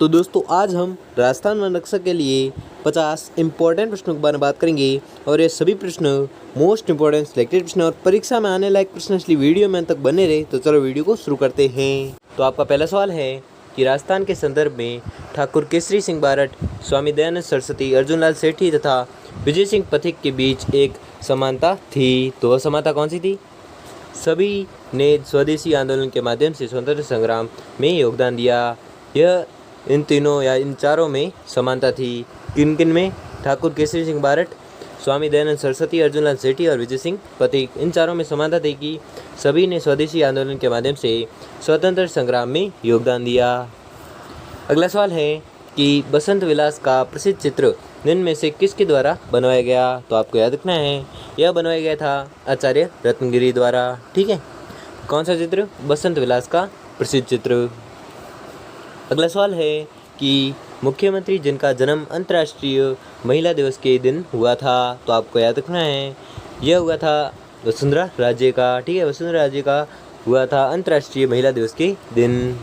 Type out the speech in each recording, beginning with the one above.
तो दोस्तों आज हम राजस्थान वन रक्षक के लिए 50 इम्पोर्टेंट प्रश्नों के बारे में बात करेंगे और ये सभी प्रश्न मोस्ट इम्पोर्टेंट सिलेक्टेड प्रश्न और परीक्षा में आने लायक प्रश्न, इसलिए वीडियो में अंत तक बने रहे। तो चलो वीडियो को शुरू करते हैं। तो आपका पहला सवाल है कि राजस्थान के संदर्भ में ठाकुर केसरी सिंह बारट, स्वामी दयानंद सरस्वती, अर्जुनलाल सेठी तथा विजय सिंह पथिक के बीच एक समानता थी। तो वह समानता कौन सी थी? सभी ने स्वदेशी आंदोलन के माध्यम से स्वतंत्रता संग्राम में योगदान दिया। यह इन तीनों या इन चारों में समानता थी। किन किन में? ठाकुर केसरी सिंह बारट, स्वामी दयानंद सरस्वती, अर्जुनलाल सेठी और विजय सिंह पथिक, इन चारों में समानता थी कि सभी ने स्वदेशी आंदोलन के माध्यम से स्वतंत्रता संग्राम में योगदान दिया। अगला सवाल है कि बसंत विलास का प्रसिद्ध चित्र निम्न में से किसके द्वारा बनवाया गया? तो आपको याद रखना है, यह बनवाया गया था आचार्य रत्नगिरी द्वारा। ठीक है, कौन सा चित्र? बसंत विलास का प्रसिद्ध चित्र। अगला सवाल है कि मुख्यमंत्री जिनका जन्म अंतर्राष्ट्रीय महिला दिवस के दिन हुआ था? तो आपको याद रखना है, यह हुआ था वसुंधरा राजे का। ठीक है, वसुंधरा राजे का हुआ था अंतर्राष्ट्रीय महिला दिवस के दिन।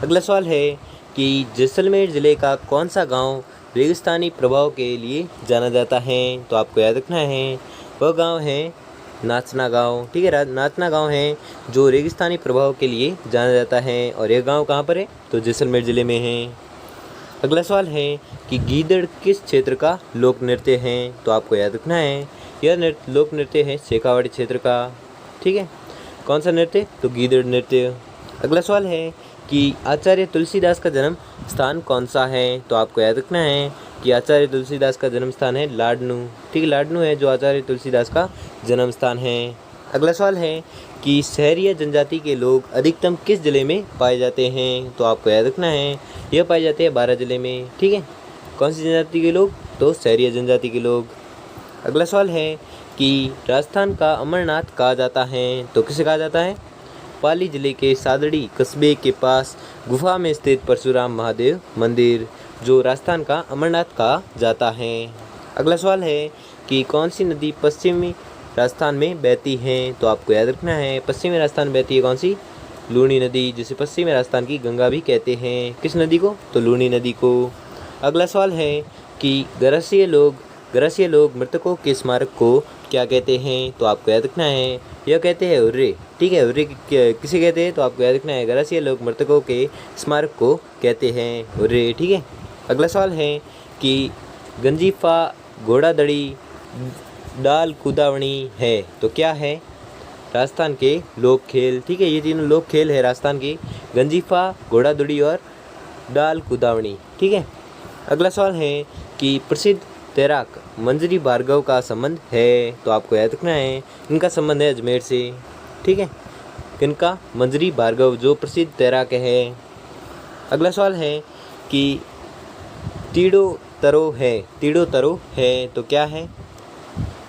अगला सवाल है कि जैसलमेर ज़िले का कौन सा गांव रेगिस्तानी प्रभाव के लिए जाना जाता है? तो आपको याद रखना है, वह गांव है नाचना गांव। ठीक है, नाचना गांव है जो रेगिस्तानी प्रभाव के लिए जाना जाता है। और यह गांव कहाँ पर है? तो जैसलमेर ज़िले में है। अगला सवाल है कि गीदड़ किस क्षेत्र का लोक नृत्य है? तो आपको याद रखना है, यह लोक नृत्य है शेखावाटी क्षेत्र का। ठीक है, कौन सा नृत्य? तो गीदड़ नृत्य। अगला सवाल है कि आचार्य तुलसीदास का जन्म स्थान कौन सा है? तो आपको याद रखना है कि आचार्य तुलसीदास का जन्म स्थान है लाडनू। ठीक है, लाडनू है जो आचार्य तुलसीदास का जन्म स्थान है। अगला सवाल है कि सहरिया जनजाति के लोग अधिकतम किस जिले में पाए जाते हैं? तो आपको याद रखना है, यह पाए जाते हैं बारां जिले में। ठीक है, कौन सी जनजाति के लोग? तो सहरिया जनजाति के लोग। अगला सवाल है कि राजस्थान का अमरनाथ कहा जाता है? तो किसे कहा जाता है? पाली जिले के सादड़ी कस्बे के पास गुफा में स्थित परशुराम महादेव मंदिर, जो राजस्थान का अमरनाथ कहा जाता है। अगला सवाल है कि कौन सी नदी पश्चिमी राजस्थान में बहती है? तो आपको याद रखना है, पश्चिमी राजस्थान में बहती है कौन सी? लूणी नदी, जिसे पश्चिमी राजस्थान की गंगा भी कहते हैं। किस नदी को? तो लूणी नदी को। अगला सवाल है कि गरसिया लोग मृतकों के स्मारक को क्या कहते हैं? तो आपको याद रखना है, यह कहते हैं उर्रे। ठीक है, उर्रे किसे कहते हैं? तो आपको याद रखना है, गरसिया लोग मृतकों के स्मारक को कहते हैं उर्रे। ठीक है, अगला सवाल है कि गंजीफा, घोड़ादड़ी, डाल कुदावणी है तो क्या है? राजस्थान के लोक खेल। ठीक है, ये तीनों लोक खेल है राजस्थान की, गंजीफा, घोड़ादड़ी और डाल कुदावणी। ठीक है, अगला सवाल है कि प्रसिद्ध तैराक मंजरी भार्गव का संबंध है? तो आपको याद रखना है, इनका संबंध है अजमेर से। ठीक है, किनका? मंजरी भार्गव जो प्रसिद्ध तैराक है। अगला सवाल है कि तीड़ो तरो है तो क्या है?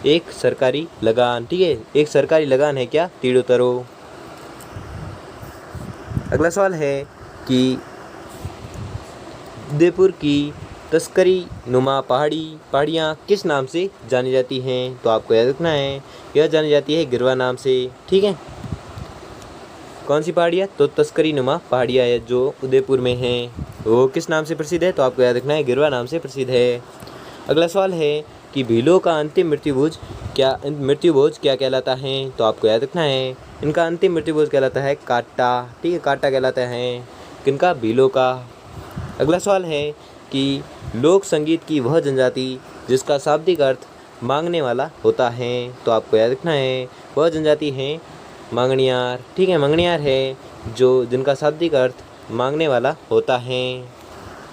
एक सरकारी लगान। ठीक है, एक सरकारी लगान है क्या? तीड़ो तरो। अगला सवाल है कि उदयपुर की तस्करी नुमा पहाड़ियाँ किस नाम से जानी जाती हैं? तो आपको याद रखना है, यह जानी जाती है गिरवा नाम से। ठीक है, कौन सी पहाड़ियाँ? तो तस्करी नुमा पहाड़ियाँ है जो उदयपुर में हैं, वो किस नाम से प्रसिद्ध है? तो आपको याद रखना है, गिरवा नाम से प्रसिद्ध है। अगला सवाल है कि भीलों का अंतिम मृत्युभोज क्या कहलाता है? तो आपको याद रखना है, इनका अंतिम मृत्युभोज कहलाता है काटा। ठीक है, काटा कहलाता है किनका? भीलों का। अगला सवाल है कि लोक संगीत की वह जनजाति जिसका शाब्दिक अर्थ मांगने वाला होता है? तो आपको याद रखना है, वह जनजाति है मांगणियार। ठीक है, मांगणियार है जो जिनका शाब्दिक अर्थ मांगने वाला होता है।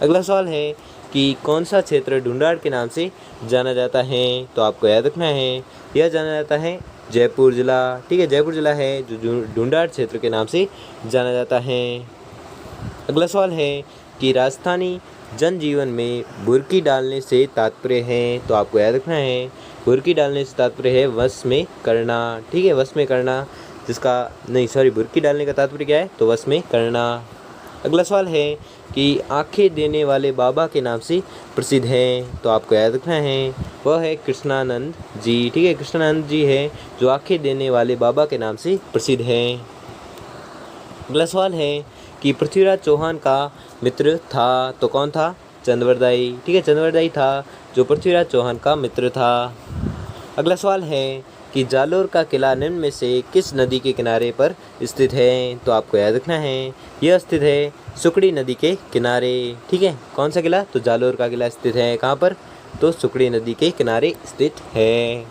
अगला सवाल है कि कौन सा क्षेत्र ढूंढाड़ के नाम से जाना जाता है? तो आपको याद रखना है, यह जाना जाता है जयपुर ज़िला। ठीक है, जयपुर ज़िला है जो ढूंढाड़ क्षेत्र के नाम से जाना जाता है। अगला सवाल है कि राजस्थानी जनजीवन में बुर्की डालने से तात्पर्य है? तो आपको याद रखना है, बुर्की डालने से तात्पर्य है वश में करना। ठीक है, वश में करना, बुर्की डालने का तात्पर्य क्या है? तो वश में करना। अगला सवाल है कि आंखें देने वाले बाबा के नाम से प्रसिद्ध हैं? तो आपको याद रखना है, वह है कृष्णानंद जी। ठीक है, कृष्णानंद जी है जो आंखें देने वाले बाबा के नाम से प्रसिद्ध हैं। अगला सवाल है कि पृथ्वीराज चौहान का मित्र था, तो कौन था? चंद्रवरदाई। ठीक है, चंद्रवरदाई था जो पृथ्वीराज चौहान का मित्र था। अगला सवाल है कि जालोर का किला निम्न में से किस नदी के किनारे पर स्थित है? तो आपको याद रखना है यह स्थित है सुकड़ी नदी के किनारे। ठीक है, कौन सा किला? तो जालोर का किला स्थित है कहाँ पर? तो सुकड़ी नदी के किनारे स्थित है।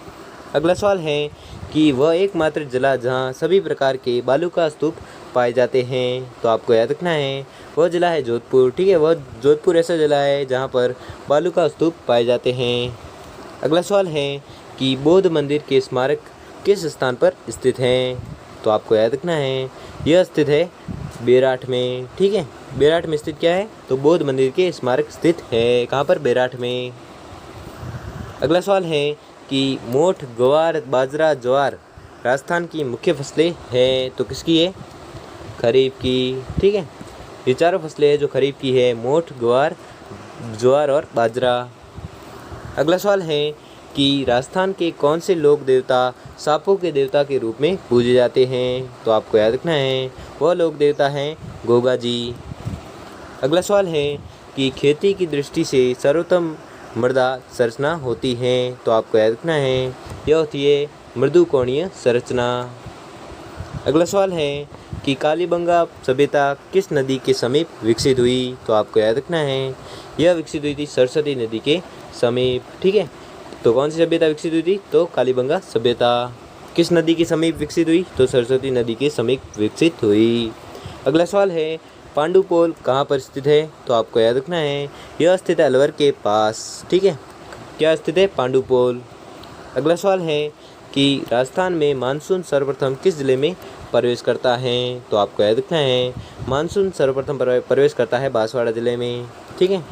अगला सवाल है कि वह एकमात्र जिला जहाँ सभी प्रकार के बालू का स्तूप पाए जाते हैं। तो आपको याद रखना है वह जिला है जोधपुर। ठीक है, वह जोधपुर ऐसा जिला है जहाँ पर बालू का स्तूप पाए जाते हैं। अगला सवाल है कि बौद्ध मंदिर के स्मारक किस स्थान पर स्थित हैं? तो आपको याद रखना है यह स्थित है बेराठ में। ठीक है, बेराठ में स्थित क्या है? तो बौद्ध मंदिर के स्मारक स्थित है कहाँ पर? बेराठ में। अगला सवाल है कि मोठ, ग्वार, बाजरा, ज्वार राजस्थान की मुख्य फसलें हैं, तो किसकी है? खरीफ की। ठीक है, ये चारों फसलें हैं जो खरीफ की है, मोठ, ग्वार, ज्वार और बाजरा। अगला सवाल है कि राजस्थान के कौन से लोक देवता सांपों के देवता के रूप में पूजे जाते हैं? तो आपको याद रखना है वह लोक देवता हैं गोगा जी। अगला सवाल है कि खेती की दृष्टि से सर्वोत्तम मृदा संरचना होती है। तो आपको याद रखना है यह होती है मृदु कोणीय संरचना। अगला सवाल है कि कालीबंगा सभ्यता किस नदी के समीप विकसित हुई? तो आपको याद रखना है यह विकसित हुई थी सरस्वती नदी के समीप। ठीक है, तो कौन सी सभ्यता विकसित हुई थी? तो कालीबंगा सभ्यता। किस नदी के समीप विकसित हुई? तो सरस्वती नदी के समीप विकसित हुई। अगला सवाल है पांडुपोल कहाँ पर स्थित है? तो आपको याद रखना है यह स्थित है अलवर के पास। ठीक है, क्या स्थित है? पांडुपोल। अगला सवाल है कि राजस्थान में मानसून सर्वप्रथम किस जिले में प्रवेश करता है? तो आपको याद रखना है मानसून सर्वप्रथम प्रवेश करता है बांसवाड़ा जिले में। ठीक है,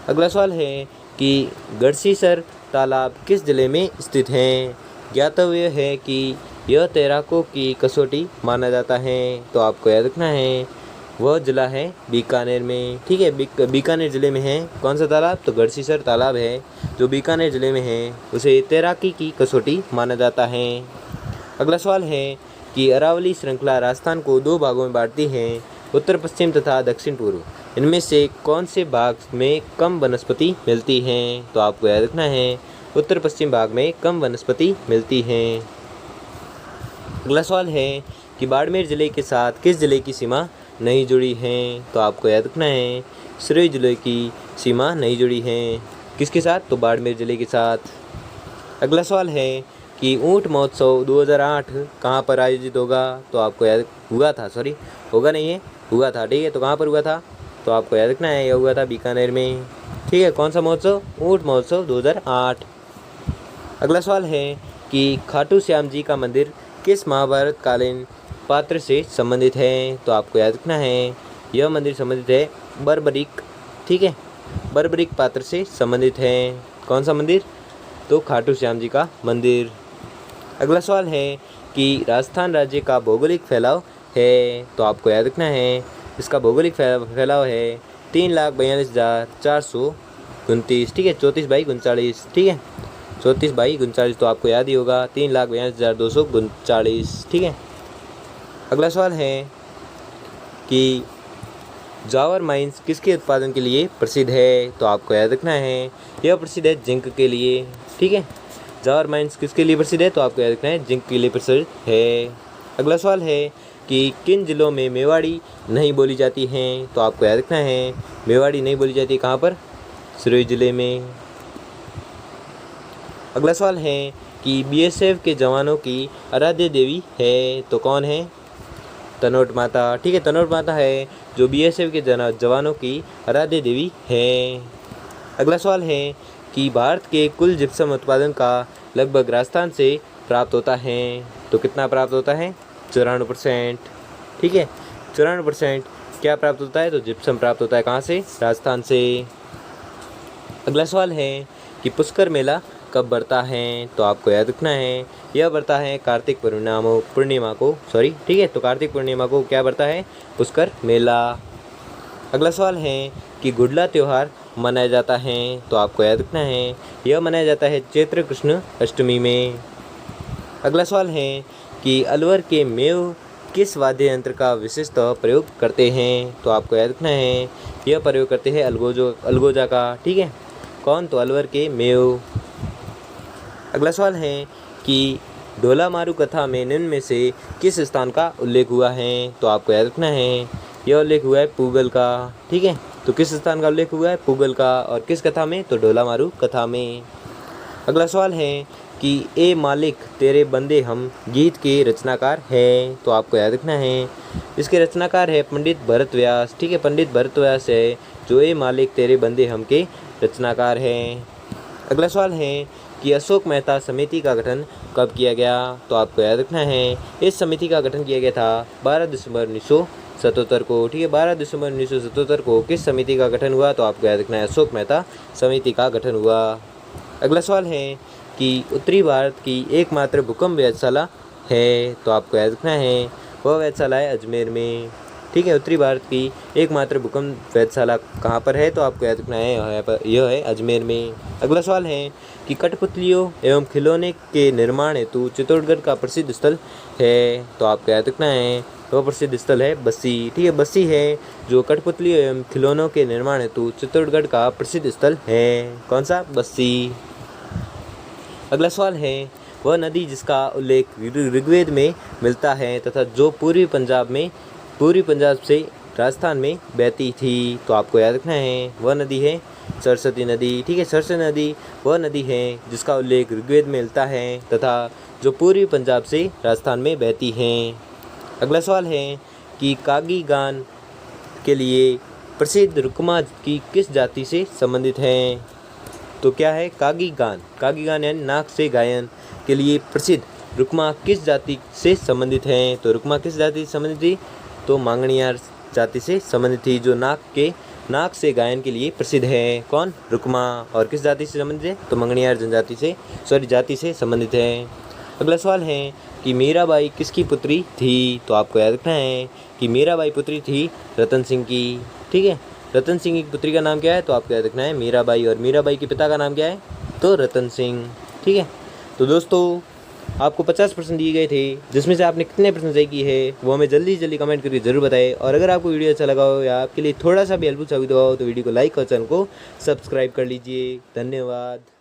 अगला सवाल है कि गढ़सीसर तालाब किस जिले में स्थित है? ज्ञातव्य है कि यह तैराकों की कसौटी माना जाता है। तो आपको याद रखना है वह जिला है बीकानेर में। ठीक है, बीकानेर जिले में है कौन सा तालाब? तो गढ़सीसर तालाब है जो बीकानेर जिले में है, उसे तैराकी की कसौटी माना जाता है। अगला सवाल है कि अरावली श्रृंखला राजस्थान को दो भागों में बांटती है, उत्तर पश्चिम तथा दक्षिण पूर्व। इनमें से कौन से भाग में कम वनस्पति मिलती हैं? तो आपको याद रखना है उत्तर पश्चिम भाग में कम वनस्पति मिलती हैं। अगला सवाल है कि बाड़मेर जिले के साथ किस जिले की सीमा नहीं जुड़ी है? तो आपको याद रखना है सिरोही जिले की सीमा नहीं जुड़ी है। किसके साथ? तो बाड़मेर जिले के साथ। अगला सवाल है कि ऊंट महोत्सव 2008 कहाँ पर आयोजित होगा? तो आपको याद हुआ था, सॉरी होगा नहीं है, हुआ था। ठीक है, तो कहाँ पर हुआ था? तो आपको याद रखना है यह हुआ था बीकानेर में। ठीक है, कौन सा महोत्सव? ऊंट महोत्सव 2008। अगला सवाल है कि खाटू श्याम जी का मंदिर किस महाभारत कालीन पात्र से संबंधित है? तो आपको याद रखना है यह मंदिर संबंधित है बर्बरिक। ठीक है, बर्बरिक पात्र से संबंधित है। कौन सा मंदिर? तो खाटू श्याम जी का मंदिर। अगला सवाल है कि राजस्थान राज्य का भौगोलिक फैलाव है। तो आपको याद रखना है इसका भौगोलिक फैलाव है 3,42,429। ठीक है, 34/39। ठीक है, 34/39 तो आपको याद ही होगा 3,42,239। ठीक है, अगला सवाल है कि जावर माइंस किसके उत्पादन के लिए प्रसिद्ध है? तो आपको याद रखना है यह प्रसिद्ध है जिंक के लिए। ठीक है, जावर माइंस किसके लिए प्रसिद्ध है? तो आपको याद रखना है जिंक के लिए प्रसिद्ध है। अगला सवाल है कि किन जिलों में मेवाड़ी नहीं बोली जाती हैं? तो आपको याद रखना है मेवाड़ी नहीं बोली जाती कहाँ पर? सिरोही जिले में। अगला सवाल है कि बीएसएफ के जवानों की आराध्य देवी है, तो कौन है? तनोट माता। ठीक है, तनोट माता है जो बीएसएफ के जवानों की आराध्य देवी है। अगला सवाल है कि भारत के कुल जिप्सम उत्पादन का लगभग राजस्थान से प्राप्त होता है, तो कितना प्राप्त होता है? 94%। ठीक है, 94% क्या प्राप्त होता है? तो जिप्सम प्राप्त होता है कहाँ से? राजस्थान से। अगला सवाल है कि पुष्कर मेला कब बढ़ता है? तो आपको याद रखना है यह बढ़ता है कार्तिक पूर्णिमा को, सॉरी। ठीक है, तो कार्तिक पूर्णिमा को क्या बढ़ता है? पुष्कर मेला। अगला सवाल है कि गुडला त्यौहार मनाया जाता है, तो आपको याद रखना है यह मनाया जाता है चैत्र कृष्ण अष्टमी में। अगला सवाल है कि अलवर के मेव किस वाद्य यंत्र का विशेषतः प्रयोग करते हैं? तो आपको याद रखना है, यह प्रयोग करते हैं अलगोजा का। ठीक है, कौन? तो अलवर के मेव। अगला सवाल है कि ढोला मारू कथा में निम्न में से किस स्थान का उल्लेख हुआ है? तो आपको याद रखना है, यह उल्लेख हुआ है पूगल का। ठीक है, तो किस स्थान का उल्लेख हुआ है? पूगल का। और किस कथा में? तो ढोला मारू कथा में। अगला सवाल है कि ए मालिक तेरे बंदे हम गीत के रचनाकार है। तो आपको याद रखना है, इसके रचनाकार है पंडित भरत व्यास। ठीक है, पंडित भरत व्यास है जो ए मालिक तेरे बंदे हम के रचनाकार हैं। अगला सवाल है कि अशोक मेहता समिति का गठन कब किया गया? तो आपको याद रखना है, इस समिति का गठन किया गया था 12 दिसंबर 1977 को। ठीक है, 12 दिसंबर 1977 को किस समिति का गठन हुआ? तो आपको याद रखना है, अशोक मेहता समिति का गठन हुआ। अगला सवाल है कि उत्तरी भारत की एकमात्र भूकंप वेधशाला है। तो आपको याद रखना है, वह वेधशाला है अजमेर में। ठीक है, उत्तरी भारत की एकमात्र भूकंप वेधशाला कहाँ पर है? तो आपको याद रखना है, यह है अजमेर में। अगला सवाल है कि कठपुतलियों एवं खिलौने के निर्माण हेतु चित्तौड़गढ़ का प्रसिद्ध स्थल है। तो आपको याद रखना है, वह प्रसिद्ध स्थल है बस्सी। ठीक है, बस्सी है जो कठपुतलियों एवं खिलौनों के निर्माण हेतु चित्तौड़गढ़ का प्रसिद्ध स्थल है। कौन सा? बस्सी। अगला सवाल है वह नदी जिसका उल्लेख ऋग्वेद में मिलता है तथा जो पूर्वी पंजाब से राजस्थान में बहती थी। तो आपको याद रखना है, वह नदी है सरस्वती नदी। ठीक है, सरस्वती नदी वह नदी है जिसका उल्लेख ऋग्वेद में मिलता है तथा जो पूर्वी पंजाब से राजस्थान में बहती हैं। अगला सवाल है कि कागी गान के लिए प्रसिद्ध रुक्मा की किस जाति से संबंधित है? तो क्या है? कागी गान यानी नाक से गायन के लिए प्रसिद्ध रुक्मा किस जाति से संबंधित हैं? तो रुक्मा किस जाति से संबंधित थी? तो मांगणियार जाति से संबंधित थी, जो नाक से गायन के लिए प्रसिद्ध है। कौन? रुक्मा। और किस जाति से संबंधित है? तो मंगनियार जाति से संबंधित है। अगला सवाल है कि मीराबाई किसकी पुत्री थी? तो आपको याद रखना है कि मीराबाई पुत्री थी रतन सिंह की। ठीक है, रतन सिंह की पुत्री का नाम क्या है? तो आपको याद रखना है मीराबाई। और मीराबाई के पिता का नाम क्या है? तो रतन सिंह। ठीक है, तो दोस्तों आपको 50 प्रश्न दिए गए थे, जिसमें से आपने कितने प्रश्न सही किए हैं वो हमें जल्दी कमेंट करके ज़रूर बताएं। और अगर आपको वीडियो अच्छा लगा हो या आपके लिए थोड़ा सा भी हेल्पफुल साबित हुआ हो तो वीडियो को लाइक और चैनल को सब्सक्राइब कर लीजिए। धन्यवाद।